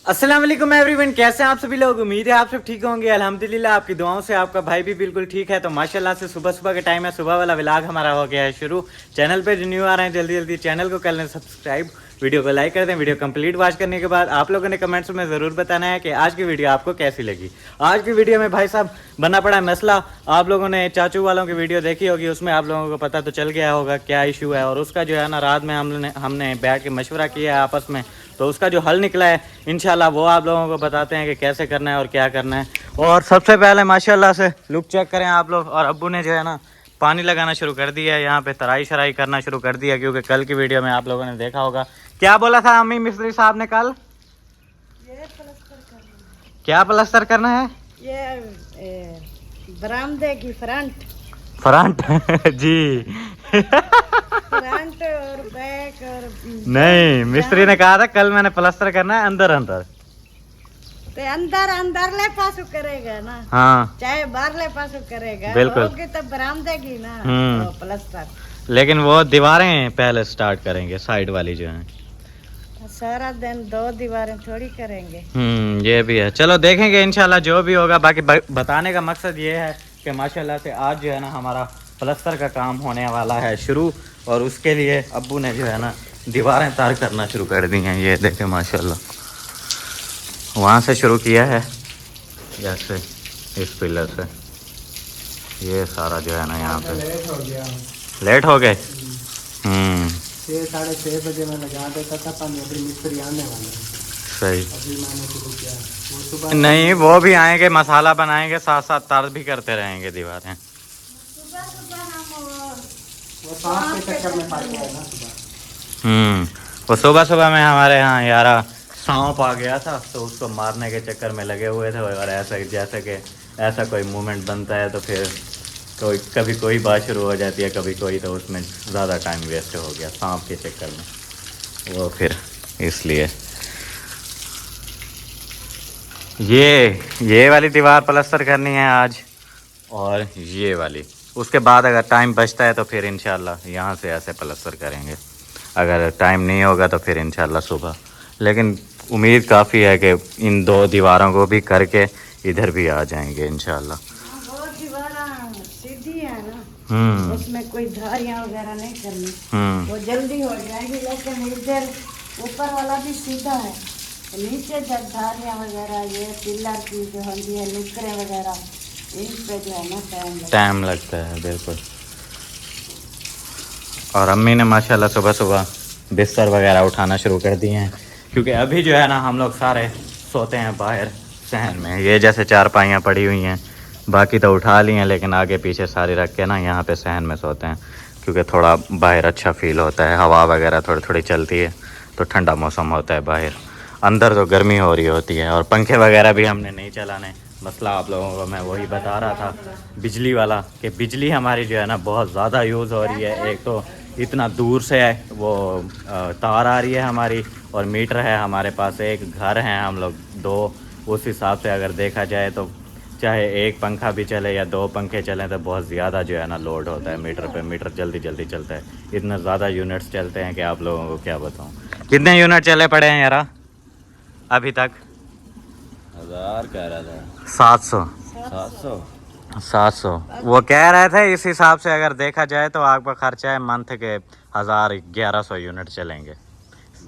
अस्सलाम वालेकुम एवरीवन, कैसे हैं आप सभी लोग। उम्मीद है आप सब ठीक होंगे। अल्हम्दुलिल्लाह आपकी दुआओं से आपका भाई भी बिल्कुल ठीक है। तो माशाल्लाह से सुबह सुबह का टाइम है, सुबह वाला व्लॉग हमारा हो गया है शुरू। चैनल पे जो न्यू आ रहे हैं जल्दी जल्दी चैनल को कर लें सब्सक्राइब, वीडियो को लाइक कर दें। वीडियो कंप्लीट वॉच करने के बाद आप लोगों ने कमेंट्स में ज़रूर बताना है कि आज की वीडियो आपको कैसी लगी। आज की वीडियो में भाई साहब बना पड़ा मसला। आप लोगों ने चाचू वालों की वीडियो देखी होगी, उसमें आप लोगों को पता तो चल गया होगा क्या इशू है। और उसका जो है ना रात में हमने बैठ के मशवरा किया है आपस में, तो उसका जो हल निकला है इंशाल्लाह वो आप लोगों को बताते हैं कि कैसे करना है और क्या करना है। और सबसे पहले माशाल्लाह से लुक चेक करें आप लोग। और अब्बू ने जो है ना पानी लगाना शुरू कर दिया है, यहाँ पे तराई शराई करना शुरू कर दिया, क्योंकि कल की वीडियो में आप लोगों ने देखा होगा क्या बोला था अम्मी मिस्त्री साहब ने कल। क्या प्लस्तर करना है? ये बरामदे की फ्रंट जी फ्रंट और बैक और नहीं, मिस्त्री ने कहा था कल मैंने प्लस्तर करना है अंदर अंदर। ते अंदर अंदर ले पासो करेगा ना, हाँ चाहे बाहर ले पासो करेगा। बिल्कुल। होगी तो बरामदे की ना तो प्लस्तर। लेकिन वो दीवारें पहले स्टार्ट करेंगे, साइड वाली जो है। सारा दिन दो दीवारें थोड़ी करेंगे। ये भी है। चलो देखेंगे इंशाल्लाह जो भी होगा। बाकी बताने का मकसद ये है कि माशाल्लाह से आज जो है ना हमारा प्लस्तर का काम होने वाला है शुरू। और उसके लिए अब्बू ने जो है ना दीवारें तार करना शुरू कर दी हैं। ये देखें माशाल्लाह, वहाँ से शुरू किया है, जैसे इस पिलर से ये सारा जो है ना यहाँ पे लेट हो गए। 6-6:30 बजे मैं लगा देता था पानी, अभी मिस्त्री आने वाले हैं। सही। अभी मैंने शुरू किया, वो सुबह नहीं वो भी आएंगे, मसाला बनाएंगे, साथ साथ तार भी करते रहेंगे दीवारें। सुबह सुबह हम वो सांप के चक्कर में पड़ गए ना सुबह। वो सुबह में हमारे यहाँ यारा सांप आ गया था, तो उसको मारने के चक्कर में लगे हुए थे। और ऐसा जैसे कि ऐसा कोई मूवमेंट बनता है तो फिर कभी कोई बात शुरू हो जाती है, कभी कोई, तो उसमें ज़्यादा टाइम वेस्ट हो गया सांप के चक्कर में। वो फिर इसलिए ये वाली दीवार प्लस्तर करनी है आज, और ये वाली। उसके बाद अगर टाइम बचता है तो फिर इंशाल्लाह यहाँ से ऐसे प्लस्तर करेंगे। अगर टाइम नहीं होगा तो फिर इंशाल्लाह सुबह। लेकिन उम्मीद काफ़ी है कि इन दो दीवारों को भी करके इधर भी आ जाएंगे इंशाल्लाह। वो दीवारें सीधी है ना, उसमें कोई धारियां वगैरह नहीं करनी, वो जल्दी हो जाएगी। लेकिन इधर ऊपर वाला भी सीधा है, नीचे जब धारियां वगैरह ये पिलर की जो होती है नुकरे वगैरह, इन पे जो है ना टाइम लगता है। बिल्कुल। और अम्मी ने माशाल्लाह सुबह सुबह बिस्तर वगैरह उठाना शुरू कर दिए हैं, क्योंकि अभी जो है ना हम लोग सारे सोते हैं बाहर सहन में। ये जैसे चारपाइयाँ पड़ी हुई हैं, बाकी तो उठा ली हैं, लेकिन आगे पीछे सारी रख के ना यहाँ पे सहन में सोते हैं, क्योंकि थोड़ा बाहर अच्छा फील होता है, हवा वगैरह थोड़ी थोड़ी चलती है तो ठंडा मौसम होता है बाहर। अंदर तो गर्मी हो रही होती है। और पंखे वगैरह भी हमने नहीं चलाने। मसला आप लोगों को मैं वही बता रहा था बिजली वाला, कि बिजली हमारी जो है ना बहुत ज़्यादा यूज़ हो रही है। एक तो इतना दूर से वो तार आ रही है हमारी, और मीटर है हमारे पास, एक घर है हम लोग दो। उस हिसाब से अगर देखा जाए तो चाहे एक पंखा भी चले या दो पंखे चलें तो बहुत ज़्यादा जो है ना लोड होता है मीटर पे। मीटर जल्दी जल्दी चलता है, इतना ज़्यादा यूनिट्स चलते हैं कि आप लोगों को क्या बताऊँ। कितने यूनिट चले पड़े हैं यारा अभी तक? 1000 कह रहा था। 700 वो कह रहे थे। इस हिसाब से अगर देखा जाए तो आपका खर्चा है मंथ के 1100 यूनिट चलेंगे।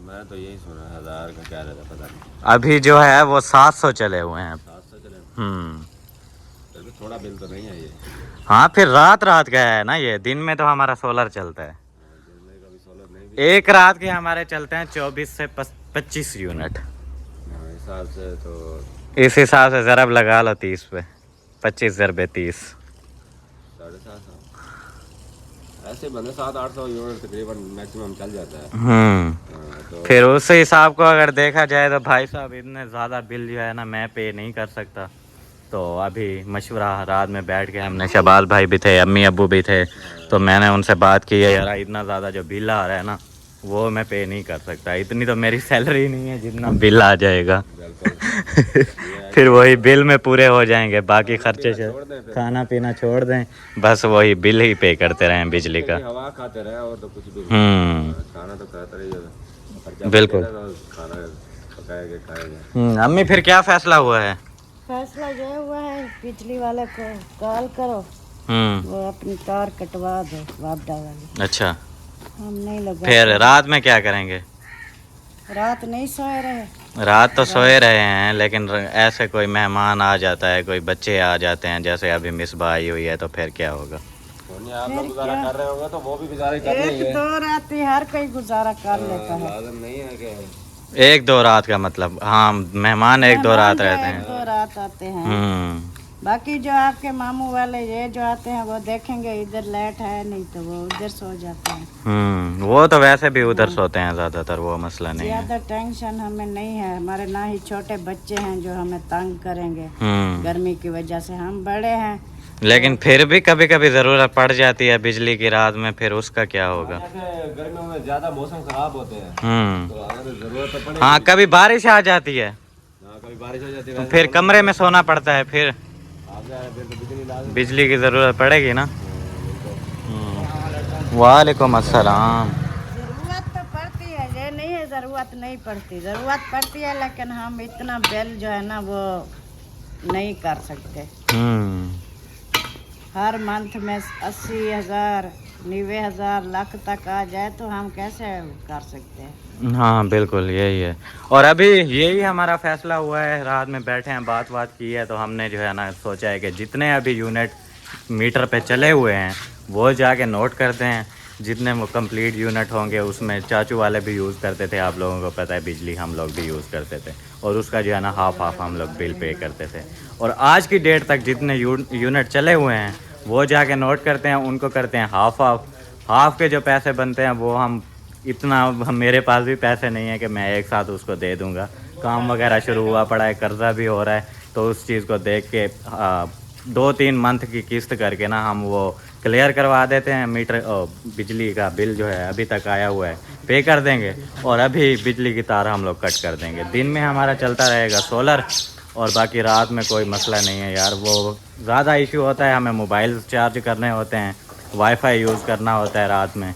मैं तो यही सुना 1000 का कह रहा था, पता नहीं। अभी जो है वो 700 चले हुए हैं। 700 चले। तो थोड़ा बिल तो नहीं है ये। हाँ फिर रात रात का है ना, ये दिन में तो हमारा सोलर चलता है। दिन में कभी सोलर नहीं भी। एक रात के हमारे चलते हैं 24 से 25 यूनिट। हिसाब से तो इस हिसाब से ज़रब लगा लो 30 पे, 25 ज़रबे 30, 750 ऐसे बंदे 700-800 यूनिट तकरीबन मैक्सिमम चल जाता है। तो फिर उस हिसाब को अगर देखा जाए तो भाई साहब इतने ज़्यादा बिल जो है ना मैं पे नहीं कर सकता। तो अभी मशवरा रात में बैठ के हमने, शबाल भाई भी थे, अम्मी अब्बू भी थे, तो मैंने उनसे बात की है यार इतना ज़्यादा जो बिल आ रहा है ना वो मैं पे नहीं कर सकता। इतनी तो मेरी सैलरी नहीं है जितना बिल आ जाएगा। फिर वही बिल में पूरे हो जाएंगे, बाकी खर्चे से खाना पीना छोड़ दें, बस वही बिल ही पे करते रहें बिजली का। हवा खाते रहे और तो कुछ भी खाना तो खाता रहिए, बिल्कुल। खाना खाएगा। अम्मी फिर क्या फैसला हुआ है? फैसला ये हुआ है बिजली वाले को कॉल करो, वो अपनी तार कटवा दो वापडा वाली। अच्छा, हम नहीं लगा। फिर रात में क्या करेंगे? रात नहीं सोए रहे। रात तो सोए रहे हैं, लेकिन ऐसे कोई मेहमान आ जाता है, कोई बच्चे आ जाते हैं, जैसे अभी मिसबा आई हुई है, तो फिर क्या होगा? आप लोग गुजारा कर रहे होंगे तो वो भी गुजारा कर रहे हैं। एक दो रात ही हर कोई गुजारा कर लेता है। लाजम नहीं है कि एक दो रात का मतलब, हाँ मेहमान एक दो रात रहते एक हैं। दो रात आते हैं। बाकी जो आपके मामू वाले ये जो आते हैं वो देखेंगे इधर लाइट है नहीं तो वो उधर सो जाते हैं। वो तो वैसे भी उधर सोते हैं ज्यादातर, वो मसला नहीं है। ज्यादा टेंशन हमें नहीं है, हमारे ना ही छोटे बच्चे हैं जो हमें तंग करेंगे गर्मी की वजह से। हम बड़े हैं, लेकिन फिर भी कभी कभी जरूरत पड़ जाती है बिजली की रात में, फिर उसका क्या होगा? गर्मियों में ज्यादा मौसम खराब होते हैं तो अगर जरूरत तो पड़ेगी। हाँ, कभी बारिश आ जाती है, कभी बारिश हो जाती तो है, फिर कमरे में सोना पड़ता है, फिर फिर तो बिजली लाजम। बिजली की जरूरत पड़ेगी ना। वालेकुम अस्सलाम। जरूरत तो पड़ती है, ये नहीं है जरूरत नहीं पड़ती, जरूरत पड़ती है, लेकिन हम इतना बिल जो है ना वो नहीं कर सकते। हर मंथ में 80,000 90,000 लाख तक आ जाए तो हम कैसे कर सकते हैं? हाँ बिल्कुल यही है। और अभी यही हमारा फैसला हुआ है, रात में बैठे हैं, बात की है, तो हमने जो है ना सोचा है कि जितने अभी यूनिट मीटर पे चले हुए हैं वो जाके नोट करते हैं। जितने वो कंप्लीट यूनिट होंगे उसमें चाचू वाले भी यूज़ करते थे, आप लोगों को पता है, बिजली हम लोग भी यूज़ करते थे, और उसका जो है ना हाफ हम लोग बिल पे करते थे। और आज की डेट तक जितने यूनिट चले हुए हैं वो जाके नोट करते हैं, उनको करते हैं हाफ के जो पैसे बनते हैं वो हम मेरे पास भी पैसे नहीं है कि मैं एक साथ उसको दे दूंगा। काम वगैरह शुरू हुआ पड़ा है, कर्जा भी हो रहा है, तो उस चीज़ को देख के 2-3 मंथ की किस्त करके ना हम वो क्लियर करवा देते हैं। बिजली का बिल जो है अभी तक आया हुआ है पे कर देंगे, और अभी बिजली की तार हम लोग कट कर देंगे। दिन में हमारा चलता रहेगा सोलर, और बाकी रात में कोई मसला नहीं है यार। वो ज़्यादा इशू होता है, हमें मोबाइल चार्ज करने होते हैं, वाईफाई यूज़ करना होता है रात में,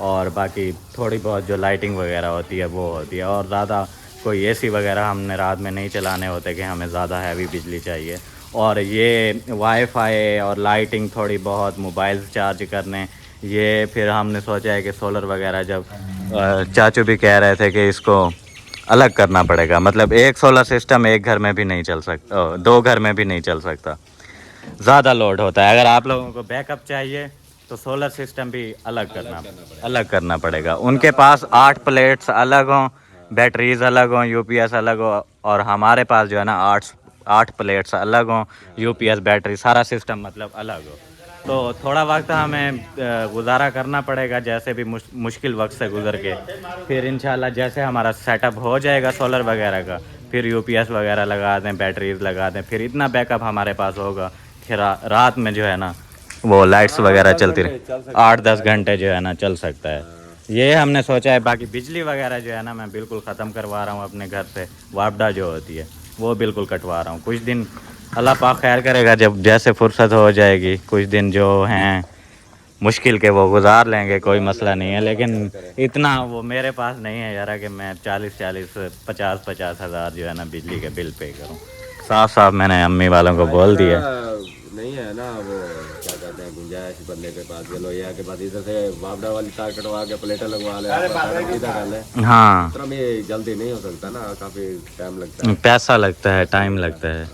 और बाकी थोड़ी बहुत जो लाइटिंग वगैरह होती है वो होती है। और ज़्यादा कोई एसी वगैरह हमने रात में नहीं चलाने होते कि हमें ज़्यादा हैवी बिजली चाहिए। और ये वाईफाई और लाइटिंग थोड़ी बहुत, मोबाइल चार्ज करने, ये फिर हमने सोचा है कि सोलर वगैरह, जब चाचू भी कह रहे थे कि इसको अलग करना पड़ेगा, मतलब एक सोलर सिस्टम एक घर में भी नहीं चल सकता, 2 घर में भी नहीं चल सकता, ज़्यादा लोड होता है। अगर आप लोगों को बैकअप चाहिए तो सोलर सिस्टम भी अलग करना पड़ेगा। उनके पास 8 प्लेट्स अलग हों, बैटरीज अलग हों, यूपीएस अलग हो, और हमारे पास जो है ना 8 प्लेट्स अलग हों, यूपीएस बैटरी सारा सिस्टम मतलब अलग हो। तो थोड़ा वक्त हमें गुजारा करना पड़ेगा, जैसे भी मुश्किल वक्त से गुजर के। फिर इंशाल्लाह जैसे हमारा सेटअप हो जाएगा सोलर वगैरह का, फिर यूपीएस वगैरह लगा दें, बैटरीज लगा दें, फिर इतना बैकअप हमारे पास होगा कि रात में जो है ना वो लाइट्स वगैरह चलती रहे, 8-10 घंटे जो है ना चल सकता है। ये हमने सोचा है। बाकी बिजली वगैरह जो है ना मैं बिल्कुल ख़त्म करवा रहा हूँ अपने घर से, वापडा जो होती है वो बिल्कुल कटवा रहा हूँ। कुछ दिन अल्लाह पाक खैर करेगा, जब जैसे फुर्सत हो जाएगी, कुछ दिन जो हैं मुश्किल के वो गुजार लेंगे, कोई मसला नहीं है। लेकिन इतना वो मेरे पास नहीं है यार कि मैं 40-50 हज़ार जो है ना बिजली के बिल पे करूँ। साफ मैंने अम्मी वालों को बोल दिया, नहीं है ना वो क्या कहते हैं गुंजाइश बंदे के पास। चलो ये के बाद इधर से वापडा वाली तार कटवा के प्लेटें लगवा ले, इधर डाल ले। हाँ तो ये जल्दी नहीं हो सकता ना, काफ़ी टाइम लगता है, पैसा लगता है, टाइम लगता है।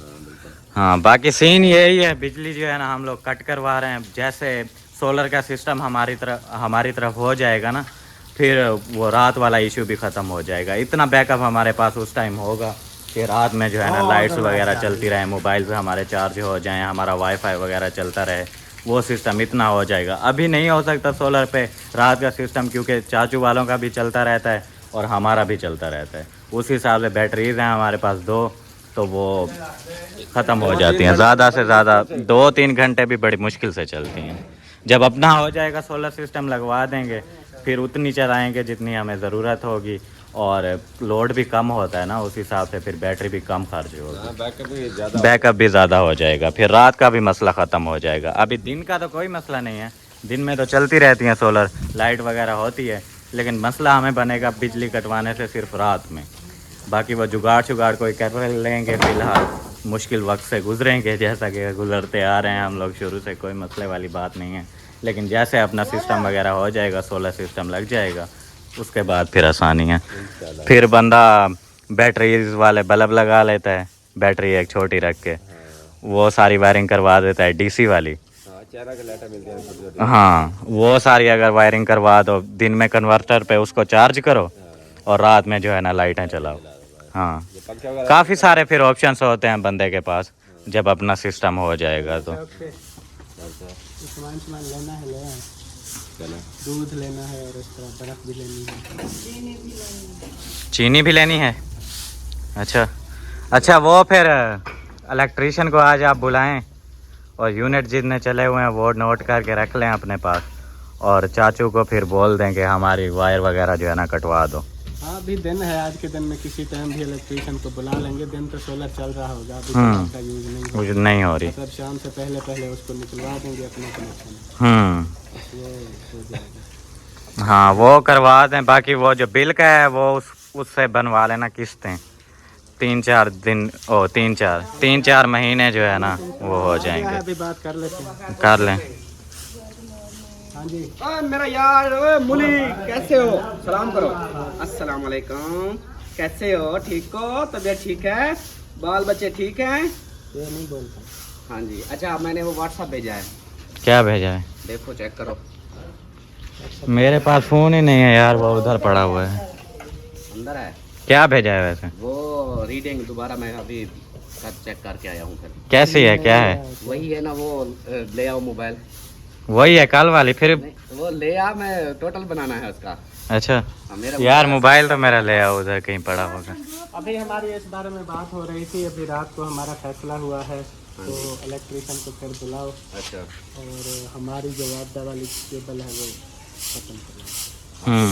हाँ बाकी सीन यही है, बिजली जो है ना हम लोग कट करवा रहे हैं। जैसे सोलर का सिस्टम हमारी तरफ हो जाएगा ना, फिर वो रात वाला इशू भी ख़त्म हो जाएगा। इतना बैकअप हमारे पास उस टाइम होगा कि रात में जो है ना लाइट्स वगैरह चलती रहे, मोबाइल से हमारे चार्ज हो जाएं, हमारा वाईफाई वगैरह चलता रहे, वो सिस्टम इतना हो जाएगा। अभी नहीं हो सकता सोलर पे रात का सिस्टम, क्योंकि चाचू वालों का भी चलता रहता है और हमारा भी चलता रहता है। उस हिसाब से बैटरीज हैं हमारे पास 2, तो वो ख़त्म हो जाती हैं। ज़्यादा से ज़्यादा 2-3 घंटे भी बड़ी मुश्किल से चलती हैं। जब अपना हो जाएगा सोलर सिस्टम लगवा देंगे, फिर उतनी चलाएँगे जितनी हमें ज़रूरत होगी, और लोड भी कम होता है ना, उस हिसाब से फिर बैटरी भी कम खर्च होगी, बैकअप भी ज़्यादा हो जाएगा, फिर रात का भी मसला ख़त्म हो जाएगा। अभी दिन का तो कोई मसला नहीं है, दिन में तो चलती रहती हैं सोलर, लाइट वगैरह होती है, लेकिन मसला हमें बनेगा बिजली कटवाने से सिर्फ रात में। बाकी वो जुगाड़ कोई कर लेंगे। फ़िलहाल मुश्किल वक्त से गुजरेंगे, जैसा कि गुजरते आ रहे हैं हम लोग शुरू से, कोई मसले वाली बात नहीं है। लेकिन जैसे अपना सिस्टम वगैरह हो जाएगा, सोलर सिस्टम लग जाएगा, उसके बाद फिर आसानी है। फिर बंदा बैटरीज वाले बल्ब लगा लेता है, बैटरी एक छोटी रख के वो सारी वायरिंग करवा देता है डीसी वाली। हाँ, वो सारी अगर वायरिंग करवा दो, दिन में कन्वर्टर पे उसको चार्ज करो और रात में जो है ना लाइटें चलाओ। हाँ, काफ़ी सारे फिर ऑप्शंस होते हैं बंदे के पास जब अपना सिस्टम हो जाएगा तो। सामान लेना है, दूध लेना है और इस तरह बर्फ भी लेनी है, चीनी भी लेनी है। अच्छा, वो फिर इलेक्ट्रीशियन को आज आप बुलाएं और यूनिट जितने चले हुए हैं वो नोट करके रख लें अपने पास, और चाचू को फिर बोल दें कि हमारी वायर वगैरह जो है ना कटवा दो। हाँ, अभी दिन है, आज के दिन में किसी टाइम भी इलेक्ट्रीशियन को बुला लेंगे। दिन तो सोलर चल रहा होगा, अभी सोलर का यूज नहीं हो रही, मतलब शाम से पहले उसको निकलवा देंगे अपने कनेक्शन। हो जाएगा। हाँ, वो करवा दें। बाकी वो जो बिल का है वो उससे बनवा लेना किस्तें, 3-4 महीने जो है ना वो हो जाएंगे। अभी बात कर लेते हैं, कर लें। हाँ जी। मेरा यार, मुली कैसे हो? सलाम करो। अस्सलाम वालेकुम, कैसे हो? ठीक हो? तबीयत ठीक है? बाल बच्चे ठीक हैं? ये नहीं बोलता। हाँ जी। अच्छा, मैंने वो व्हाट्सएप भेजा है, क्या भेजा है? देखो, चेक करो। मेरे पास फ़ोन ही नहीं है यार, वो उधर पड़ा हुआ है। अंदर है। क्या भेजा है वैसे? वो रीडिंग दोबारा मैं अभी चेक करके आया हूँ। फिर कैसी है, क्या है? वही है ना, वो ले आओ मोबाइल। वही है कल वाली? फिर वो ले आ, मैं टोटल बनाना है उसका। अच्छा मेरा यार, मोबाइल तो मेरा ले आओ, उधर कहीं पड़ा होगा। अभी हमारी इस बारे में बात हो रही थी, अभी रात को हमारा फैसला हुआ है, तो इलेक्ट्रीशियन को फिर बुलाओ अच्छा, और हमारी जो वापदा वाली केबल है वो खत्म करें।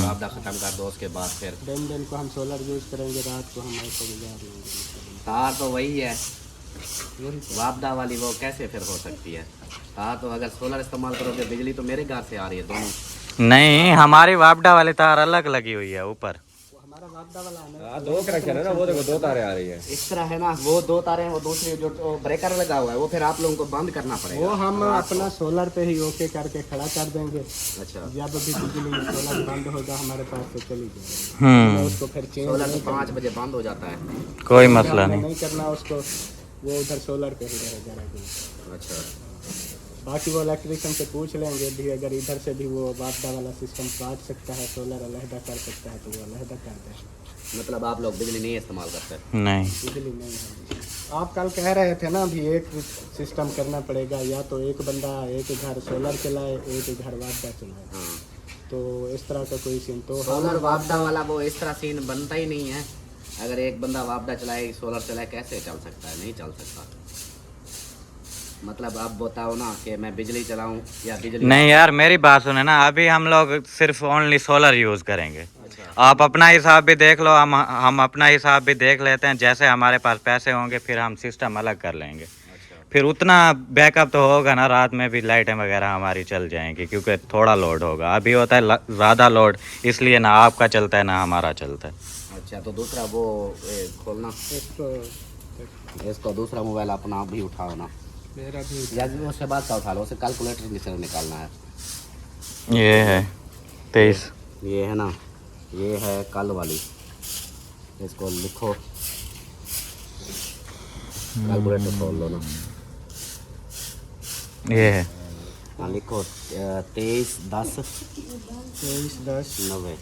आपदा खत्म कर दो, उसके बाद फिर दिन को हम सोलर यूज करेंगे, रात को हम ऐसे गुजार लेंगे। तार तो वही है, वापदा वाली, वो कैसे फिर हो सकती है? तार तो अगर सोलर इस्तेमाल करोगे, बिजली तो मेरे घर से आ रही है दोनों। नहीं, हमारी वापडा वाली तार अलग लगी हुई है ऊपर। हमारा वापदा वाला है ना, 2 कनेक्शन है ना, वो देखो 2 तारें आ रही है। इस तरह है ना, वो 2 तारें हैं, वो दूसरी जो ब्रेकर लगा हुआ है वो फिर आप लोगों को बंद करना पड़ेगा। वो हम अपना सोलर पे ही ओके करके खड़ा कर देंगे। अच्छा, जब भी बिजली सोलर बंद होगा हमारे पास से चली जाएगी, उसको फिर चेंज सोलर तो 5 बजे बंद हो जाता है। कोई मसला नहीं। नहीं करना उसको, वो उधर सोलर पे ही रहेगा रेगुलर। अच्छा, बाकी वो इलेक्ट्रिशियन से पूछ लेंगे भी, अगर इधर से भी वो वापदा वाला सिस्टम काट सकता है, सोलर अलहदा कर सकता है तो वो अलहदा कर दे। मतलब आप लोग बिजली नहीं इस्तेमाल करते? नहीं, बिजली नहीं है। आप कल कह रहे थे ना भी एक सिस्टम करना पड़ेगा, या तो एक बंदा एक घर सोलर चलाए, एक घर वापदा चलाए। हाँ, तो इस तरह का कोई सीन तो सोलर वापदा वाला वो इस तरह सीन बनता ही नहीं है। अगर एक बंदा वापदा चलाए, सोलर चलाए, कैसे चल सकता है? नहीं चल सकता। मतलब आप बताओ ना कि मैं बिजली चलाऊं या बिजली नहीं यार, मेरी बात सुने ना, अभी हम लोग सिर्फ ओनली सोलर यूज़ करेंगे। अच्छा, आप अपना हिसाब भी देख लो, हम अपना हिसाब भी देख लेते हैं। जैसे हमारे पास पैसे होंगे फिर हम सिस्टम अलग कर लेंगे। अच्छा, फिर उतना बैकअप तो होगा ना, रात में भी लाइटें वगैरह हमारी चल जाएंगी, क्योंकि थोड़ा लोड होगा। अभी होता है ज़्यादा लोड, इसलिए ना आपका चलता है ना हमारा चलता है। अच्छा। तो दूसरा वो खोलना, इसको दूसरा मोबाइल अपना आप भी उठाओ ना, मेरा भी या उसके बाद का उठा लो, उसे कैलकुलेटर से निकालना है। ये है 23। ये है ना, ये है कल वाली, इसको लिखो, कैलकुलेटर खोल लो ना। ये है, हाँ, लिखो 23-10 23-10 90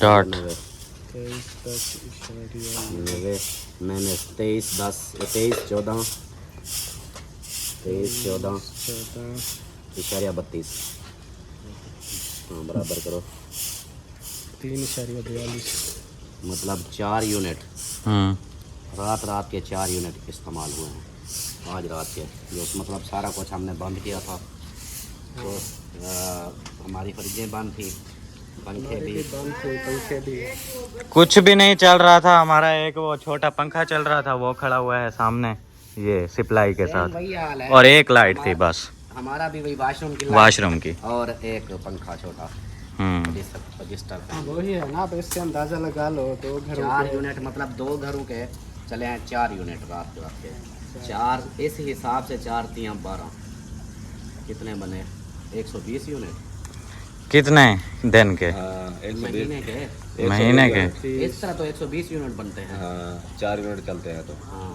डॉट 90 मैंने 23-10 23-14 23-14 हाँ, बराबर करो 3.42। मतलब 4 यूनिट रात के 4 यूनिट इस्तेमाल हुए हैं आज रात के। जो मतलब सारा कुछ हमने बंद किया था, तो हमारी फ्रिजें बंद थी, पंखे भी बंद थे, पंखे भी। कुछ भी नहीं चल रहा था हमारा। एक वो छोटा पंखा चल रहा था, वो खड़ा हुआ है सामने ये सप्लाई के साथ, वही हाल है। और एक लाइट थी बस, हमारा भी वही वाशरूम की वाशरूम की। और एक पंखा छोटा। रजिस्टर हाँ, वही है ना, अब इससे अंदाजा लगा लो 2 घरों 4 के। यूनिट मतलब 2 घरों के चले हैं 4 यूनिट रात के 4 इस हिसाब से 4 3 12 कितने बने 120 यूनिट कितने दिन के? हाँ 120 महीने के। महीने के? इस तरह तो 120 यूनिट बनते हैं। हाँ 4 यूनिट चलते हैं तो। हाँ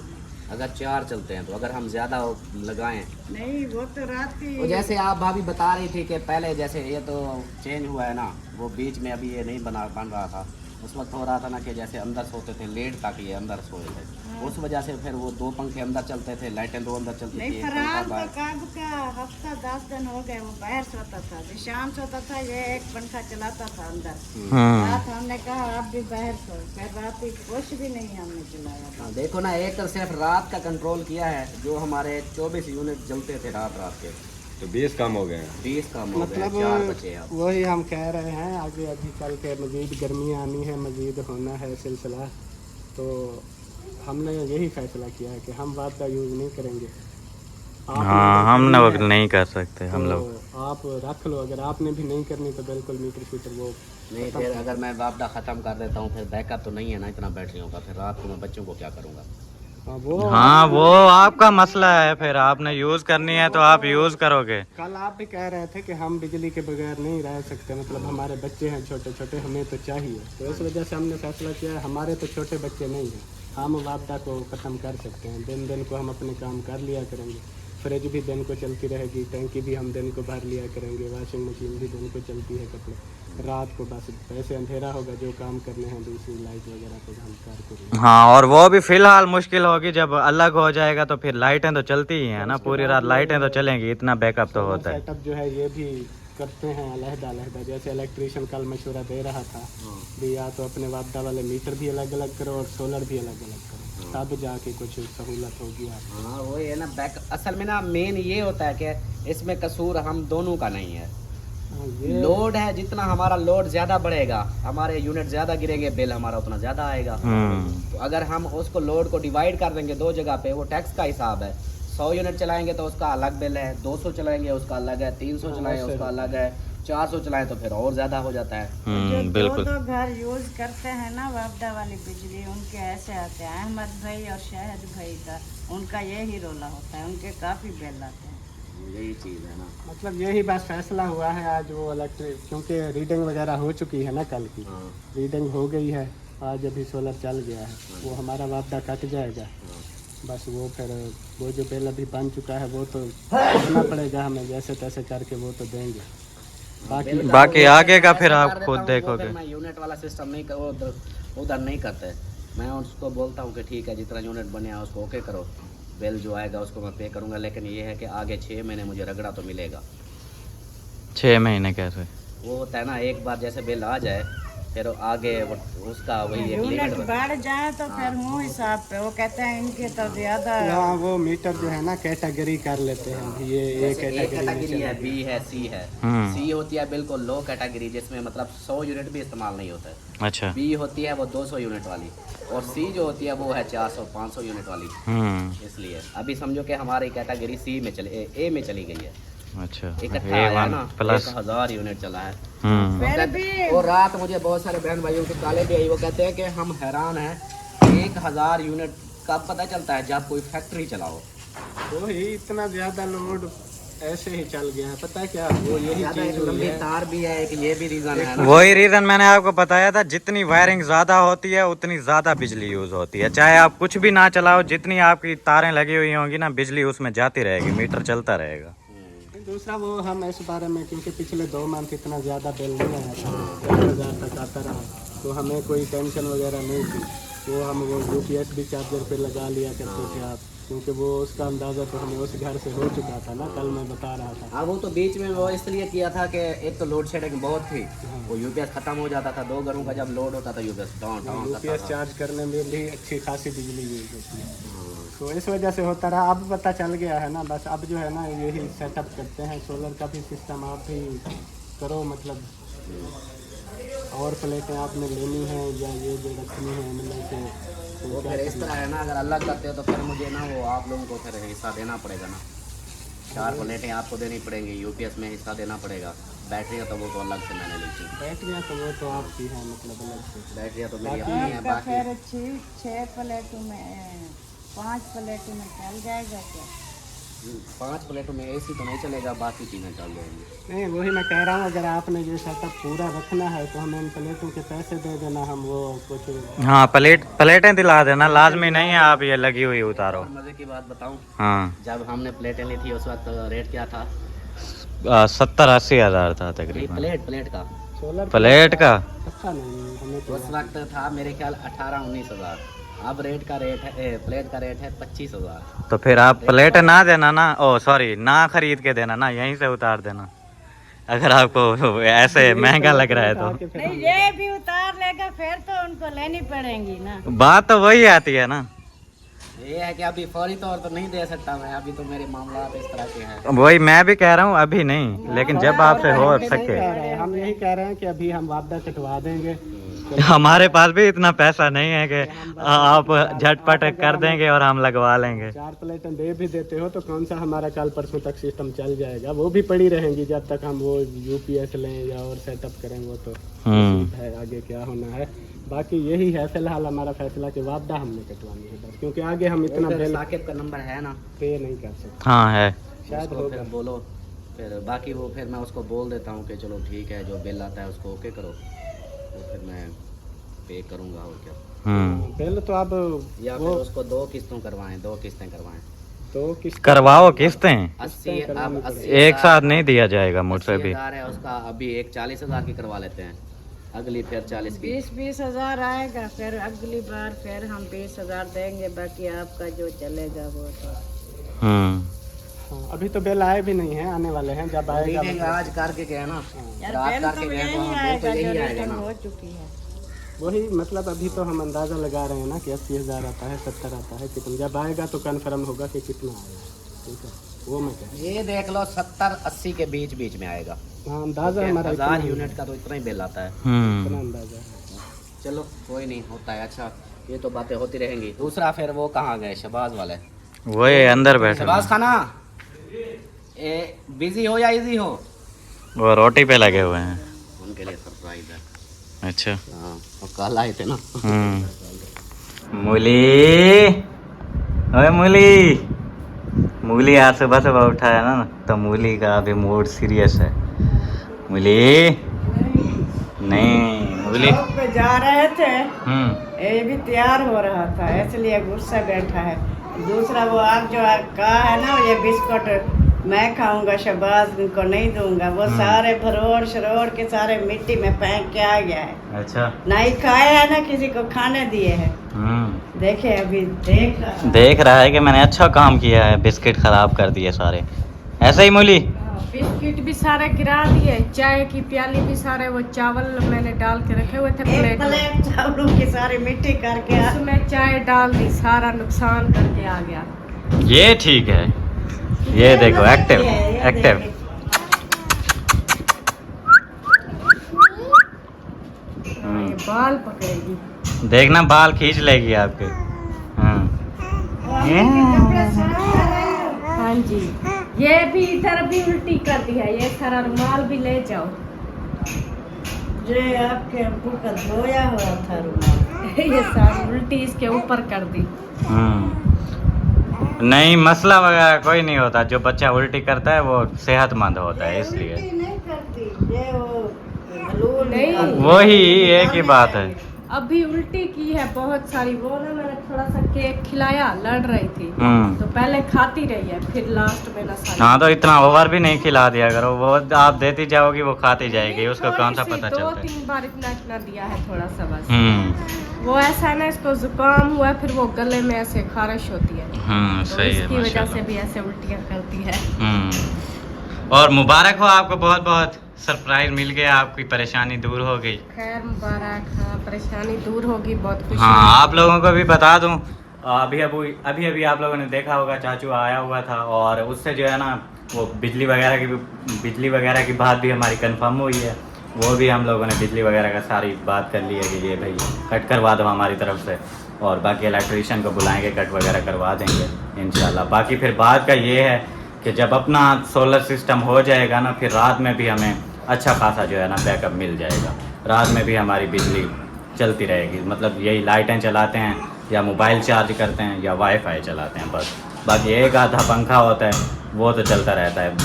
अगर 4 चलते हैं तो अगर हम ज़्यादा लगाएं नहीं वो तो रात की तो जैसे आप भाभी बता रही थी कि पहले जैसे ये तो चेंज हुआ है ना, वो बीच में अभी ये नहीं बन रहा था, उस वक्त हो रहा था ना कि जैसे अंदर सोते थे लेट तक ये अंदर सोए थे, उस वजह से फिर वो 2 पंखे अंदर चलते थे, लाइटें 2 अंदर चलती नहीं थी, एक फरहान पंखा तो बाहर। कब का हफ्ता 10 दिन हो गए वो बाहर सोता था, जो शाम सोता था ये एक पंखा चलाता था अंदर। रात हमने कहा आप भी बाहर सो, फिर रात ही कुछ भी नहीं हमने चलाया था। हाँ, देखो ना, एक तो सिर्फ रात का कंट्रोल किया है, जो हमारे 24 यूनिट जलते थे रात के तो 20 कम हो गए हैं। 20 कम हो गए, मतलब 4 बचे अब। वही हम कह रहे हैं, आगे अभी चल के मज़ीद गर्मी आनी है, मज़ीद होना है सिलसिला, तो हमने यही फैसला किया है कि हम वाट का यूज़ नहीं करेंगे। हाँ हम ना नहीं कर सकते हम तो लोग। आप रख लो, अगर आपने भी नहीं करनी तो बिल्कुल मीटर शीटर वो नहीं, फिर अगर मैं वापडा ख़त्म कर देता हूँ फिर बैकअप तो नहीं है ना इतना बैटरियों का, फिर रात को मैं बच्चों को क्या करूँगा? हाँ वो आपका मसला है, फिर आपने यूज़ करनी है तो आप यूज़ करोगे। कल आप भी कह रहे थे कि हम बिजली के बगैर नहीं रह सकते, मतलब हमारे बच्चे हैं छोटे छोटे, हमें तो चाहिए, तो इस वजह से हमने फैसला किया है हमारे तो छोटे बच्चे नहीं हैं, हम वापदा को ख़त्म कर सकते हैं, दिन दिन को हम अपने काम कर लिया करेंगे, फ्रिज भी दिन को चलती रहेगी, टंकी भी हम दिन को भर लिया करेंगे, वॉशिंग मशीन भी दिन को चलती है, कपड़े रात को बस वैसे अंधेरा होगा, जो काम करने हैं दूसरी लाइट वगैरह को हम कर करेंगे। हाँ और वो भी फिलहाल मुश्किल होगी, जब अलग हो जाएगा तो फिर लाइटें तो चलती ही हैं ना, पूरी रात लाइटें तो चलेंगी, इतना बैकअप तो होता है। सेटअप जो है ये भी करते हैं अलग-अलग, जैसे इलेक्ट्रिशियन कल मशवरा दे रहा था भी या तो अपने वापदा वाले मीटर भी अलग अलग करो और सोलर भी अलग अलग करो, तब जाके कुछ सहूलत होगी आपको। हाँ वही है ना, बैक असल में ना मेन ये होता है कि इसमें कसूर हम दोनों का नहीं है, ये लोड है, जितना हमारा लोड ज़्यादा बढ़ेगा, हमारे यूनिट ज़्यादा गिरेंगे, बिल हमारा उतना ज़्यादा आएगा। तो अगर हम उसको लोड को डिवाइड कर देंगे 2 जगह पे, वो टैक्स का हिसाब है, 100 यूनिट चलाएंगे तो उसका अलग बिल है, 200 चलाएंगे उसका अलग है, 300 चलाएंगे उसका अलग है, 400 चलाएं तो फिर और ज़्यादा हो जाता है। जो बिल्कुल। दो घर यूज करते हैं ना वापदा वाली बिजली, उनके ऐसे आते हैं, अहमद भाई और शाहिद भाई का उनका यही रोला होता है, उनके काफ़ी बिल आते हैं। यही चीज़ है ना, मतलब यही बस फैसला हुआ है आज, वो इलेक्ट्रिक क्योंकि रीडिंग वगैरह हो चुकी है ना, कल की रीडिंग हो गई है, आज अभी सोलर चल गया है, वो हमारा वापदा कट जाएगा, बस वो फिर वो जो बिल अभी बन चुका है वो तो देना पड़ेगा हमें, जैसे तैसे करके वो तो देंगे, बाकी आगे का फिर आप कर देता खुद हूँ, देखोगे। वो फिर मैं यूनिट वाला सिस्टम नहीं उधर नहीं करते, मैं उसको बोलता हूँ कि ठीक है जितना यूनिट बने हैं उसको ओके करो, बिल जो आएगा उसको मैं पे करूँगा, लेकिन ये है कि आगे 6 महीने मुझे रगड़ा तो मिलेगा। 6 महीने कैसे? वो होता है ना, एक बार जैसे बिल आ जाए फिर आगे उसका वही एक यूनिट लिमिट बढ़ जाए तो फिर हूँ हिसाब पे, वो कहते हैं इनके तो ज़्यादा। यहाँ वो मीटर जो है ना कैटेगरी कर लेते हैं, ये ए कैटेगरी कैटेगरी है, बी है, सी है। सी होती है बिल्कुल लो कैटेगरी, जिसमें मतलब 100 यूनिट भी इस्तेमाल नहीं होता है। अच्छा। बी होती है वो 200 यूनिट वाली, और सी जो होती है वो है 400-500 यूनिट वाली। इसलिए अभी समझो कि हमारी कैटेगरी सी में ए में चली गई है। अच्छा, इकट्ठा आया ना, प्लस 1000 यूनिट चला है। फिर भी और रात मुझे बहुत सारे बहन भाइयों के काले भी आई, वो कहते हैं कि हम हैरान हैं 1000 यूनिट कब पता चलता है, जब कोई फैक्ट्री चलाओ। वो ही इतना ज़्यादा लोड ऐसे ही चल गया है, पता है क्या, वो यही ज़्यादा चीज़ एक हुई लंबी है। तार भी है, एक ये भी रीज़न है ना। वही रीजन मैंने आपको बताया था, जितनी वायरिंग ज्यादा होती है उतनी ज्यादा बिजली यूज होती है, चाहे आप कुछ भी ना चलाओ, जितनी आपकी तारें लगी हुई होंगी ना, बिजली उसमें जाती रहेगी, मीटर चलता रहेगा। दूसरा वो हम इस बारे में, क्योंकि पिछले 2 मंथ इतना ज़्यादा बिल नहीं आया था, 10,000 तक आता रहा, तो हमें कोई टेंशन वगैरह नहीं थी, वो हम वो UPS भी चार्जर पे लगा लिया करते थे आप, क्योंकि वो उसका अंदाज़ा तो हमें उस घर से हो चुका था ना, कल मैं बता रहा था। हाँ वो तो बीच में वो इसलिए किया था कि एक तो लोड शेडिंग बहुत थी, वो UPS खत्म हो जाता था, 2 घरों का जब लोड होता था UPS डाउन करता UPS था। चार्ज करने में भी अच्छी खासी बिजली यूज होती है, तो इस वजह से होता रहा। अब पता चल गया है ना, बस अब जो है ना यही सेटअप करते हैं, सोलर का भी सिस्टम आप भी करो, मतलब और प्लेटें आपने लेनी है या ये जो रखनी है इनमें से, तो वो क्या फिर इस तरह है ना, अगर अलग करते हो तो फिर मुझे ना वो आप लोगों को फिर हिस्सा देना पड़ेगा ना, 4 प्लेटें आपको देनी पड़ेंगी, UPS में हिस्सा देना पड़ेगा, बैटरियाँ तो वो तो अलग से मैंने ली थी। बैटरियाँ तो वो तो आपकी है, मतलब अलग से। बैटरियाँ तो मेरी अपनी है। आपका बाकी फिर 6 प्लेटों में 5 प्लेटों में चल जाएगा क्या? 5 प्लेटों में एसी तो नहीं चलेगा, बाकी चीज़ें चल जाएंगी। नहीं, वही मैं कह रहा हूँ, अगर आपने ये सेटअप पूरा रखना है तो हमें इन प्लेटों के पैसे दे देना, हम वो कुछ। हाँ प्लेटें दिला देना, लाजमी नहीं है आप ये लगी हुई उतारो। और मज़े की बात बताऊँ, हाँ जब हमने प्लेटें ली थी उस वक्त रेट क्या था? 70-80 हज़ार था ये तकरीबन प्लेट का सोलर प्लेट का। अच्छा नहीं हमें तो। उस वक्त था मेरे ख्याल 18-19 हज़ार। अब प्लेट का रेट है 25 हज़ार। तो फिर आप प्लेट ना देना ना, ओ सॉरी ना खरीद के देना ना, यहीं से उतार देना अगर आपको ऐसे महंगा लग रहा है तो। नहीं, ये भी उतार लेगा फिर तो उनको लेनी पड़ेंगी ना। बात तो वही आती है ना, ये है कि अभी फौरी तौर तो नहीं दे सकता मैं, अभी तो मेरे मामला इस तरह के हैं। वही मैं भी कह रहा हूँ, अभी नहीं, लेकिन जब आपसे हो सके। हम यही कह रहे हैं कि अभी हम वापदा कटवा देंगे। हमारे पास भी इतना पैसा नहीं है कि आप झटपट कर देंगे और हम लगवा लेंगे। 4 प्लेटें दे भी देते हो तो कौन सा हमारा कल परसों तक सिस्टम चल जाएगा, वो भी पड़ी रहेंगी जब तक हम वो यूपीएस लें या और सेटअप करें, वो तो है आगे क्या होना है। बाकी यही है फिलहाल हमारा फैसला कि वापदा हमने कटवानी है बस, क्योंकि आगे हम इतना बिल साकिब का नंबर है ना, पे नहीं कर सकते। हाँ है, शायद उसको होगा। फिर बोलो, फिर बाकी वो फिर मैं उसको बोल देता हूँ कि चलो ठीक है, जो बिल आता है उसको ओके करो, तो फिर मैं पे करूँगा और क्या। बिल तो आप या फिर उसको 2 किस्तों करवाएं, 2 किस्तें करवाएं। तो किस करवाओ किस्तें, 80 अब 80 एक साथ नहीं दिया जाएगा मुझसे भी। 80,000 है उसका, अभी एक 40,000 की करवा लेते हैं, अगली फिर 40 की। 20 हज़ार आएगा, फिर अगली बार फिर हम 20 हज़ार देंगे, बाकी आपका जो चलेगा वो तो। हाँ, अभी तो बिल आए भी नहीं है, आने वाले हैं, जब आएगा रीडिंग आज करके गए ना, यार रात बिल करके तो गए तो यही हाँ, आएगा तो जो यही आएगा रिटर्न ना। हो चुकी है। वही मतलब अभी तो हम अंदाज़ा लगा रहे हैं ना कि 80,000 आता है, 70 आता है, कितना जब आएगा तो कन्फर्म होगा कि कितना आएगा। ठीक है, वो मैं कह ये देख लो 70-80 के बीच में आएगा। हाँ, अंदाज़ा हमारा 1000 यूनिट का तो इतना ही बिल आता है। इतना अंदाज़ा है। चलो कोई नहीं, होता है। अच्छा, ये तो बातें होती रहेंगी। दूसरा फिर वो कहाँ गए शहबाज वाले? वो अंदर बैठे शहबाज खाना बिजी हो या इजी हो? वो रोटी पे लगे हुए हैं। उनके लिए सरप्राइज है। अच्छा हाँ, वो कल आए थे ना। मूली, ओए मूली आज सुबह सुबह उठाया ना, तो मूली का अभी मूड सीरियस है। मूली नहीं, मूली शॉप पे जा रहे थे, हम्म ये भी तैयार हो रहा था, इसलिए गुस्सा बैठा है। दूसरा वो आप जो कहा है ना, ये बिस्कुट मैं खाऊंगा, शहबाज को नहीं दूंगा, वो सारे भरोड़ शरोड़ के सारे मिट्टी में फेंक के आ गया है। अच्छा ना ही खाया है ना किसी को खाने दिए हैं। देखे अभी देख रहा है कि मैंने अच्छा काम किया है, बिस्किट खराब कर दिए सारे। ऐसे ही मूली बिस्किट भी सारे गिरा दिए, चाय की प्याली भी सारे, वो चावल मैंने डाल के रखे हुए थे प्लेट में, प्लेट चावलों की सारी मिट्टी करके उसमें चाय डाल दी, सारा नुकसान करके आ गया। ये ठीक है, ये देखो एक्टिव एक्टिव। ये बाल पकड़ेगी, देखना बाल खींच लेगी आपके। हाँ जी, ये भी इधर भी उल्टी कर दी है, ये सारा रुमाल भी ले जाओ। जो आपके अब्बू का धोया हुआ था रुमाल, ये सारी उल्टी इसके ऊपर कर दी। नहीं, मसला वगैरह कोई नहीं होता, जो बच्चा उल्टी करता है वो सेहतमंद होता है, इसलिए नहीं करती ये वो बलून नहीं, वही एक ही बात है। अभी उल्टी की है बहुत सारी, वो ना मैंने थोड़ा सा केक खिलाया, लड़ रही थी तो पहले खाती रही है, फिर लास्ट में ना सारी। हाँ, तो इतना ओवर भी नहीं खिला दिया करो, वो आप देती जाओगी वो खाती जाएगी, उसको कौन सा पता चलता है। 2-3 बार इतना दिया है, थोड़ा सा बस। वो ऐसा है ना, इसको जुकाम हुआ फिर वो गले में ऐसे खारिश होती है, तो सही है, इसकी वजह से भी ऐसे उल्टियाँ करती है। और मुबारक हो आपको, बहुत बहुत सरप्राइज मिल गया, आपकी परेशानी दूर हो गई। खैर मुबारक, हाँ परेशानी दूर होगी, बहुत खुशी। हाँ, आप लोगों को भी बता दूं, अभी आप लोगों ने देखा होगा, चाचू आया हुआ था, और उससे जो है ना वो बिजली वगैरह की बात भी हमारी कंफर्म हुई है। वो भी हम लोगों ने बिजली वगैरह का सारी बात कर ली है कि ये भाई कट करवा दो हमारी तरफ से, और बाकी इलेक्ट्रीशियन को बुलाएंगे, कट वगैरह करवा देंगे इंशाल्लाह। बाकी फिर बात का ये है कि जब अपना सोलर सिस्टम हो जाएगा ना, फिर रात में भी हमें अच्छा खासा जो है ना बैकअप मिल जाएगा। रात में भी हमारी बिजली चलती रहेगी, मतलब यही लाइटें चलाते हैं या मोबाइल चार्ज करते हैं या वाईफाई चलाते हैं बस। बाकी एक आधा पंखा होता है वो तो चलता रहता है,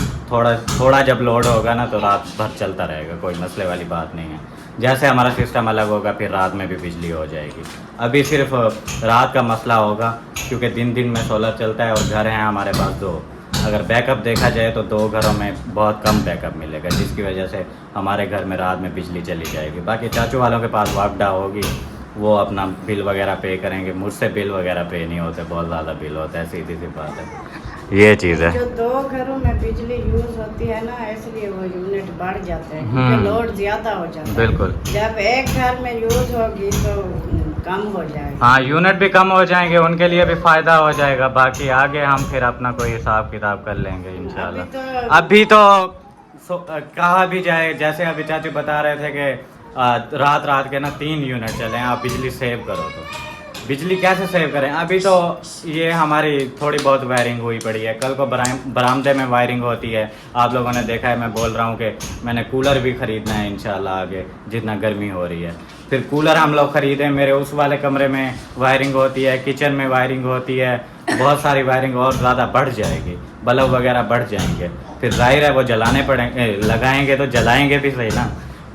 थोड़ा जब लोड होगा ना तो रात भर चलता रहेगा, कोई मसले वाली बात नहीं है। जैसे हमारा सिस्टम अलग होगा फिर रात में भी बिजली हो जाएगी। अभी सिर्फ रात का मसला होगा क्योंकि दिन में सोलर चलता है और घर हैं हमारे पास 2। अगर बैकअप देखा जाए तो 2 घरों में बहुत कम बैकअप मिलेगा, जिसकी वजह से हमारे घर में रात में बिजली चली जाएगी। बाकी चाचू वालों के पास वापडा होगी, वो अपना बिल वगैरह पे करेंगे। मुझसे बिल वगैरह पे नहीं होते, बहुत ज़्यादा बिल होता है, सीधी सी बात है, ये चीज़ है। जो 2 घरों में बिजली यूज होती है ना, इसलिए वो यूनिट बढ़ जाते हैं क्योंकि लोड ज्यादा हो जाता है। बिल्कुल, जब एक घर में यूज होगी तो कम हो जाएगा। हाँ यूनिट भी कम हो जाएंगे, उनके लिए भी फ़ायदा हो जाएगा। बाकी आगे हम फिर अपना कोई हिसाब किताब कर लेंगे इंशाल्लाह। अभी तो कहा भी जाए, जैसे अभी चाचू बता रहे थे कि रात के ना 3 यूनिट चले हैं, आप बिजली सेव करो। तो बिजली कैसे सेव करें? अभी तो ये हमारी थोड़ी बहुत वायरिंग हुई पड़ी है, कल को बरामदे में वायरिंग होती है। आप लोगों ने देखा है, मैं बोल रहा हूँ कि मैंने कूलर भी ख़रीदना है इंशाल्लाह आगे, जितना गर्मी हो रही है। फिर कूलर हम लोग ख़रीदें, मेरे उस वाले कमरे में वायरिंग होती है, किचन में वायरिंग होती है, बहुत सारी वायरिंग और ज़्यादा बढ़ जाएगी, बल्ब वगैरह बढ़ जाएंगे। फिर जाहिर है वो जलाने पड़ेंगे, लगाएंगे तो जलाएंगे भी सही ना,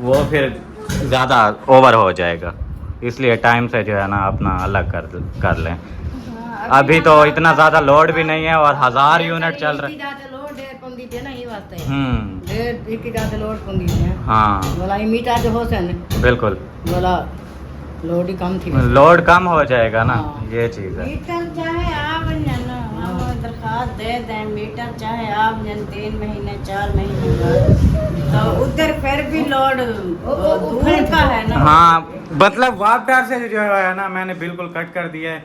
वो फिर ज़्यादा ओवर हो जाएगा। इसलिए टाइम से जो है ना अपना अलग कर लें। अभी तो इतना ज़्यादा लोड भी नहीं है और 1000 यूनिट चल रहे हैं। हाँ बिल्कुल, लोड कम थी, लोड कम हो जाएगा ना, ये चीज़ है। मीटर चाहे आप दरखास्त दे दें, मीटर चाहे आप 3 महीने 4 महीने तो उधर फिर भी लोड दूर का है ना। हाँ मतलब वापडा से जो है ना मैंने बिल्कुल कट कर दिया है,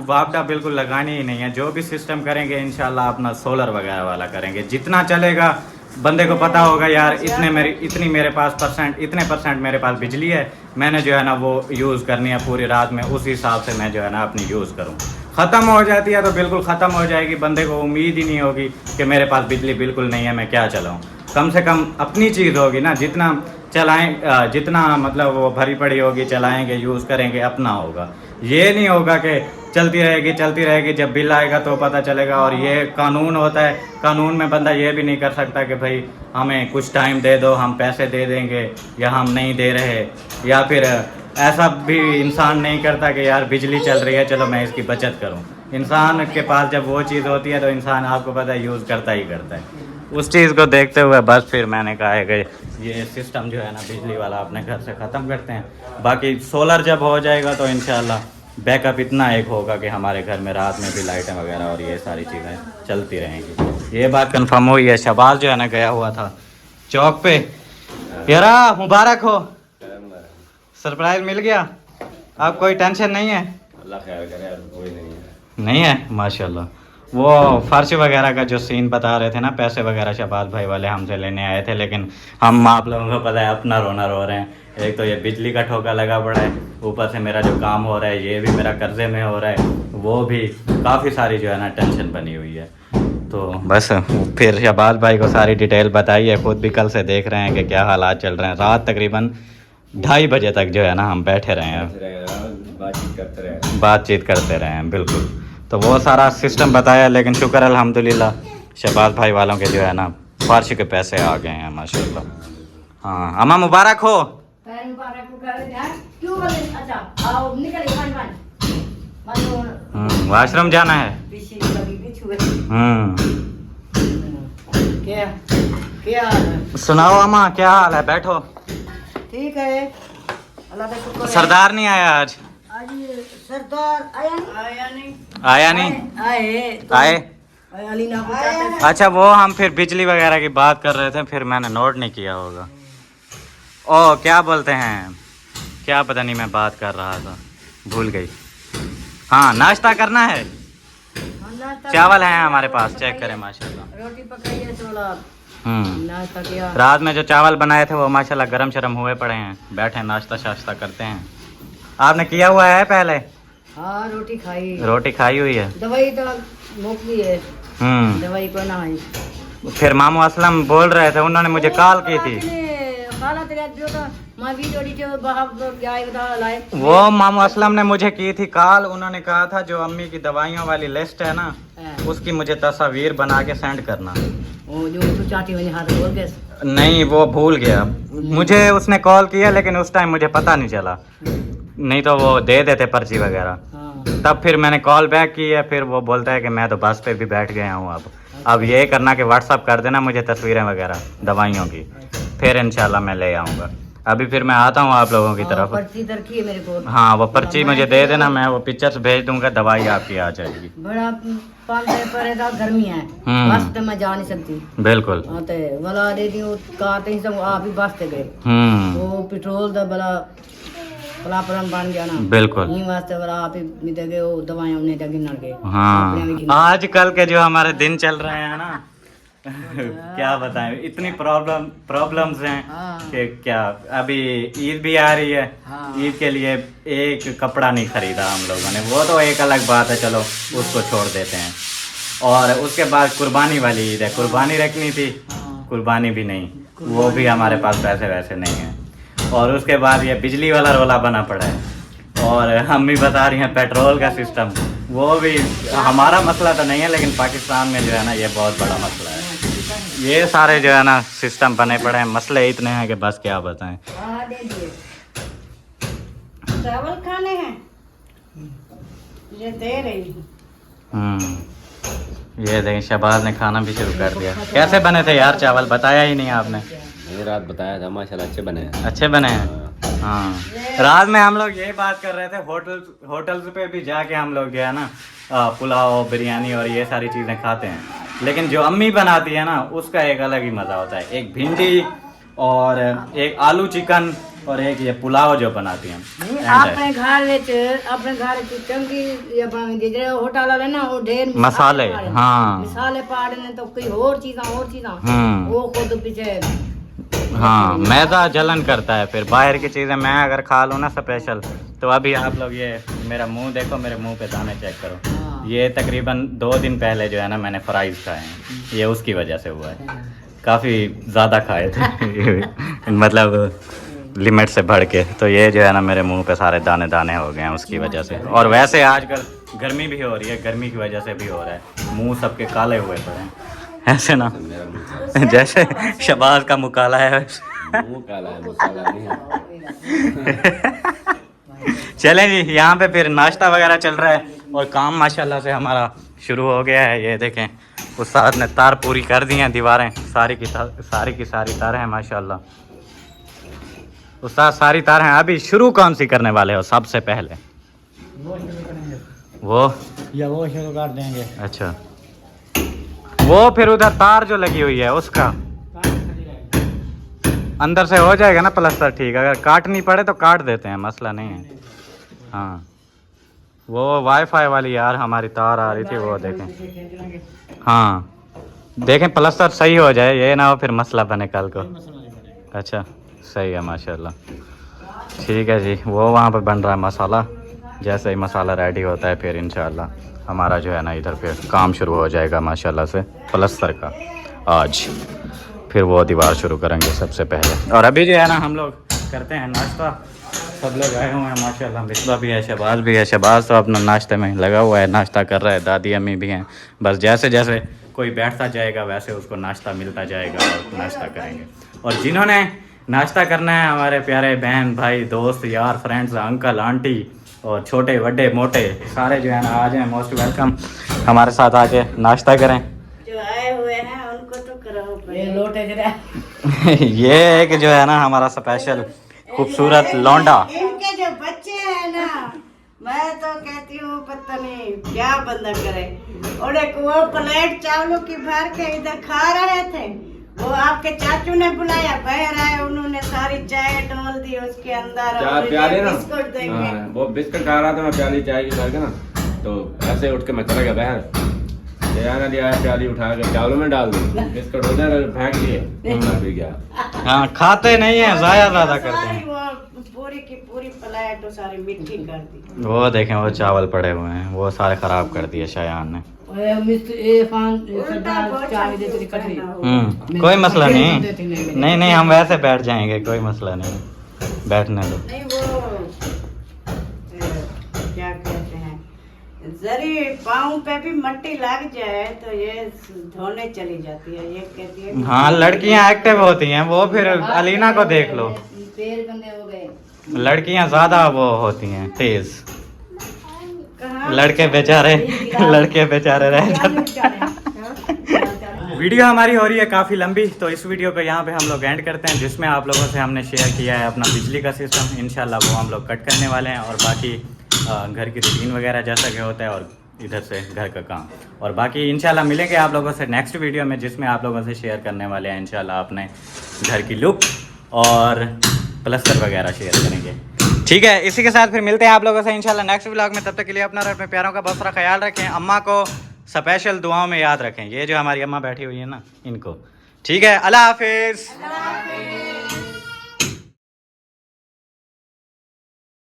वापडा बिल्कुल लगानी ही नहीं है। जो भी सिस्टम करेंगे इंशाल्लाह अपना सोलर वगैरह वाला करेंगे, जितना चलेगा। बंदे को पता होगा यार इतनी मेरे पास इतने परसेंट मेरे पास बिजली है, मैंने जो है ना वो यूज़ करनी है पूरी रात में, उस हिसाब से मैं जो है ना अपनी यूज़ करूँ। ख़त्म हो जाती है तो बिल्कुल ख़त्म हो जाएगी, बंदे को उम्मीद ही नहीं होगी कि मेरे पास बिजली बिल्कुल नहीं है, मैं क्या चलाऊँ। कम से कम अपनी चीज़ होगी ना, जितना चलाएं, जितना मतलब वो भरी पड़ी होगी चलाएंगे, यूज़ करेंगे, अपना होगा। ये नहीं होगा कि चलती रहेगी, जब बिल आएगा तो पता चलेगा। और ये कानून होता है, कानून में बंदा ये भी नहीं कर सकता कि भाई हमें कुछ टाइम दे दो, हम पैसे दे देंगे, या हम नहीं दे रहे, या फिर ऐसा भी इंसान नहीं करता कि यार बिजली चल रही है चलो मैं इसकी बचत करूं। इंसान के पास जब वो चीज़ होती है तो इंसान आपको पता है यूज़ करता ही करता है। उस चीज़ को देखते हुए बस फिर मैंने कहा है कि ये सिस्टम जो है ना बिजली वाला अपने घर से ख़त्म करते हैं। बाकी सोलर जब हो जाएगा तो इंशाल्लाह बैकअप इतना एक होगा कि हमारे घर में रात में भी लाइटें वगैरह और ये सारी चीज़ें चलती रहेंगी। ये बात कंफर्म हुई है। शबाज जो है ना गया हुआ था चौक पे, यारा मुबारक हो, सरप्राइज मिल गया। आप कोई टेंशन नहीं है? अल्लाह खैर करे, कोई नहीं है माशाल्लाह। वो फर्श वगैरह का जो सीन बता रहे थे ना, पैसे वगैरह शबाज भाई वाले हमसे लेने आए थे, लेकिन हम आप लोगों को पता है अपना रोना रो रहे हैं। एक तो ये बिजली का ठोका लगा पड़ा है, ऊपर से मेरा जो काम हो रहा है ये भी मेरा कर्जे में हो रहा है, वो भी काफ़ी सारी जो है ना टेंशन बनी हुई है। तो बस फिर शबाज भाई को सारी डिटेल बताई है, खुद भी कल से देख रहे हैं कि क्या हालात चल रहे हैं। रात तकरीबन 2:30 बजे तक जो है ना हम बैठे रहे हैं, बातचीत करते रहे हैं बिल्कुल। तो वो सारा सिस्टम बताया, लेकिन शुक्र अल्हम्दुलिल्लाह शबाज भाई वालों के जो है ना फर्श के पैसे आ गए हैं माशाल्लाह। हाँ अम्मा मुबारक हो। वाशरूम जाना है। क्या सुनाओ अम्मा क्या हाल है? बैठो। ठीक है, अल्लाह का शुक्र है। सरदार नहीं आया आज? आज सरदार आया नहीं। आए अच्छा, वो हम फिर बिजली वगैरह की बात कर रहे थे, फिर मैंने नोट नहीं किया होगा। ओ क्या बोलते हैं, क्या पता नहीं मैं बात कर रहा था, भूल गई। हाँ नाश्ता करना है, चावल है हमारे पास, चेक करें माशाल्लाह। रोटी पकाई है, थोड़ा नाश्ता किया। रात में जो चावल बनाए थे वो माशाल्लाह गरम शरम हुए पड़े हैं, बैठे नाश्ता शाश्ता करते हैं। आपने किया हुआ है पहले? हाँ रोटी खाई, रोटी खाई हुई है। दवाई तो मुक्ति है, दवाई को ना आई। फिर मामू असलम बोल रहे थे, उन्होंने मुझे कॉल की थी। काला तेरे जो तो मैं वीडियो डी बाहर गया बता लाए वो मामू असलम ने मुझे की थी कॉल, उन्होंने कहा था जो अम्मी की दवाइयों वाली लिस्ट है ना उसकी मुझे तस्वीर बना के सेंड करना। वो जो तू चाटी वाली हाथ बोल के नहीं वो भूल गया, मुझे उसने कॉल किया लेकिन उस टाइम मुझे पता नहीं चला, नहीं तो वो दे देते पर्ची वगैरह। तब फिर मैंने कॉल बैक की है, फिर वो बोलता है कि मैं तो बस पे भी बैठ गया हूँ। अब ये करना कि व्हाट्सअप कर देना मुझे तस्वीरें वगैरह दवाइयों की, फिर इंशाल्लाह मैं ले आऊँगा। अभी फिर मैं आता हूँ आप लोगों की तरफ। पर्ची रखी है मेरे को। हाँ वो पर्ची मुझे दे देना, मैं वो पिक्चर्स भेज दूंगा, दवाई आपकी आ जाएगी। बड़ा पाँच पर है गर्मी है, बस तो मैं जा नहीं सकती। बिल्कुल ते वाला दे दी कार ते सब आप ही बस ते गए। वो पेट्रोल दा बड़ा पलापरन बन गया ना। बिल्कुल इन वास्ते बड़ा आप ही मिले गए, वो दवाइयां उन्हें तक गिनर गए। हाँ आजकल के जो हमारे दिन चल रहे हैं ना क्या बताएं, इतनी प्रॉब्लम्स हैं कि क्या। अभी ईद भी आ रही है, ईद के लिए एक कपड़ा नहीं खरीदा हम लोगों ने, वो तो एक अलग बात है, चलो उसको छोड़ देते हैं। और उसके बाद कुर्बानी वाली ईद है, कुर्बानी रखनी थी, कुर्बानी भी नहीं, वो भी हमारे पास पैसे वैसे नहीं है। और उसके बाद ये बिजली वाला रोला बना पड़ा है, और हम भी बता रही हैं पेट्रोल का सिस्टम, वो भी हमारा मसला तो नहीं है लेकिन पाकिस्तान में जो है ना ये बहुत बड़ा मसला है। ये सारे जो है ना सिस्टम बने पड़े हैं, मसले इतने हैं कि बस क्या बताएं। चावल खाने हैं ये दे रही। ये देखें शहबाज ने खाना भी शुरू कर दिया। कैसे बने थे यार चावल, बताया ही नहीं आपने। मैंने रात बताया था माशाल्लाह अच्छे बने हैं। अच्छे बने हैं। हाँ रात में हम लोग यही बात कर रहे थे, होटल्स पे भी जाके हम लोग जो है ना पुलाव बिरयानी और ये सारी चीज़ें खाते हैं, लेकिन जो अम्मी बनाती है ना उसका एक अलग ही मज़ा होता है। एक भिंडी और एक आलू चिकन और एक ये पुलाव जो बनाती हैं अपने घर चंगी अपना होटल वाले ना वो ढेर मसाले। हाँ मसाले पाड़ने तो कोई और चीज़ा वो खुद पीछे। हाँ मैदा जलन करता है, फिर बाहर की चीज़ें मैं अगर खा लूँ ना स्पेशल, तो अभी आप लोग ये मेरा मुंह देखो, मेरे मुंह पे दाने चेक करो। ये तकरीबन 2 दिन पहले जो है ना मैंने फ्राइज खाए हैं, ये उसकी वजह से हुआ है, काफ़ी ज़्यादा खाए थे मतलब लिमिट से बढ़ के, तो ये जो है ना मेरे मुंह पे सारे दाने दाने हो गए हैं उसकी वजह से। और वैसे आजकल गर्मी भी हो रही है, गर्मी की वजह से भी हो रहा है, मुंह सबके काले हुए पड़े हैं ऐसे ना, जैसे शहबाज का मुँह काला है मुंह काला है, मसाला नहीं है। चलें जी, यहाँ पे फिर नाश्ता वगैरह चल रहा है और काम माशाल्लाह से हमारा शुरू हो गया है। ये देखें उस्ताद ने तार पूरी कर दी हैं, दीवारें सारी की सारी तार हैं माशाल्लाह। उस्ताद सारी तार हैं। अभी शुरू कौन सी करने वाले हो सबसे पहले? वो शुरू कर देंगे। अच्छा वो फिर उधर तार जो लगी हुई है उसका अंदर से हो जाएगा ना प्लास्टर ठीक, अगर काटनी पड़े तो काट देते हैं, मसला नहीं है। हाँ वो वाईफाई वाली यार हमारी तार आ रही थी, वो देखें। हाँ देखें प्लास्टर सही हो जाए, ये ना हो फिर मसला बने कल को। अच्छा सही है माशाल्लाह, ठीक है जी। वो वहाँ पे बन रहा है मसाला, जैसे ही मसाला रेडी होता है फिर इंशाल्लाह हमारा जो है ना इधर पे काम शुरू हो जाएगा माशाल्लाह से प्लास्टर का। आज फिर वो दीवार शुरू करेंगे सबसे पहले। और अभी जो है ना हम लोग करते हैं नाश्ता, सब लोग आए हुए हैं माशाल्लाह, मिसबा भी है, शहबाज भी है। शहबाज तो अपना नाश्ते में लगा हुआ है, नाश्ता कर रहा है, दादी अम्मी भी हैं। बस जैसे जैसे कोई बैठता जाएगा वैसे उसको नाश्ता मिलता जाएगा और नाश्ता करेंगे। और जिन्होंने नाश्ता करना है हमारे प्यारे बहन भाई दोस्त यार फ्रेंड्स अंकल आंटी और छोटे बड़े मोटे सारे जो है ना आ जाएं, मोस्ट वेलकम, हमारे साथ आके नाश्ता करें। जो आए हुए हैं उनको तो करो ये लोटे जरा ये एक जो है ना हमारा स्पेशल खूबसूरत लौंडा। इनके जो बच्चे हैं ना मैं तो कहती हूँ पता नहीं क्या बंदा करे। और एक वो प्लेट चावलों की भर के इधर खा रहे थे, वो आपके चाचू ने बुलाया, बाहर आए, उन्होंने सारी चाय डाल दी उसके अंदर और प्याले ना बिस्कुट देंगे। वो बिस्कुट खा रहा था मैं, प्याली चाय की करके ना, तो ऐसे उठ के मैं चला गया बाहर, ने दिया प्याली उठा के चावलों में डाल दी, बिस्कुट उधर फेंक दिए, मैं भी गया। हाँ खाते नहीं है, ज़ाया ज़्यादा करते हैं। पूरी की पूरी प्लेट सारी मिट्टी कर दी। वो देखें वो चावल पड़े हुए हैं, वो सारे ख़राब कर दिए शायान ने। कोई मसला नहीं, नहीं नहीं हम वैसे बैठ जाएंगे, कोई मसला नहीं, बैठने दो। नहीं वो क्या कहते हैं, जरी पाँव पे भी मट्टी लग जाए तो ये धोने चली जाती है, ये कहती है। हाँ लड़कियां एक्टिव होती हैं, वो फिर अलीना को देख लो, पैर गंदे हो गए। लड़कियां ज्यादा वो होती हैं तेज, कहाँ? लड़के बेचारे रह जाते। वीडियो हमारी हो रही है काफ़ी लंबी, तो इस वीडियो को यहाँ पे हम लोग एंड करते हैं, जिसमें आप लोगों से हमने शेयर किया है अपना बिजली का सिस्टम। इंशाल्लाह वो हम लोग कट करने वाले हैं, और बाकी घर की रूटीन वगैरह जैसा कि होता है, और इधर से घर का काम, और बाकी इंशाल्लाह मिलेंगे आप लोगों से नेक्स्ट वीडियो में, जिसमें आप लोगों से शेयर करने वाले हैं इंशाल्लाह अपने घर की लुक और प्लस्तर वगैरह शेयर करेंगे। ठीक है, इसी के साथ फिर मिलते हैं आप लोगों से इंशाल्लाह नेक्स्ट व्लॉग में। तब तक के लिए अपना और अपने प्यारों का बहुत सारा ख्याल रखें। अम्मा को स्पेशल दुआओं में याद रखें, ये जो हमारी अम्मा बैठी हुई है ना, इनको। ठीक है, अल्लाह हाफिज़।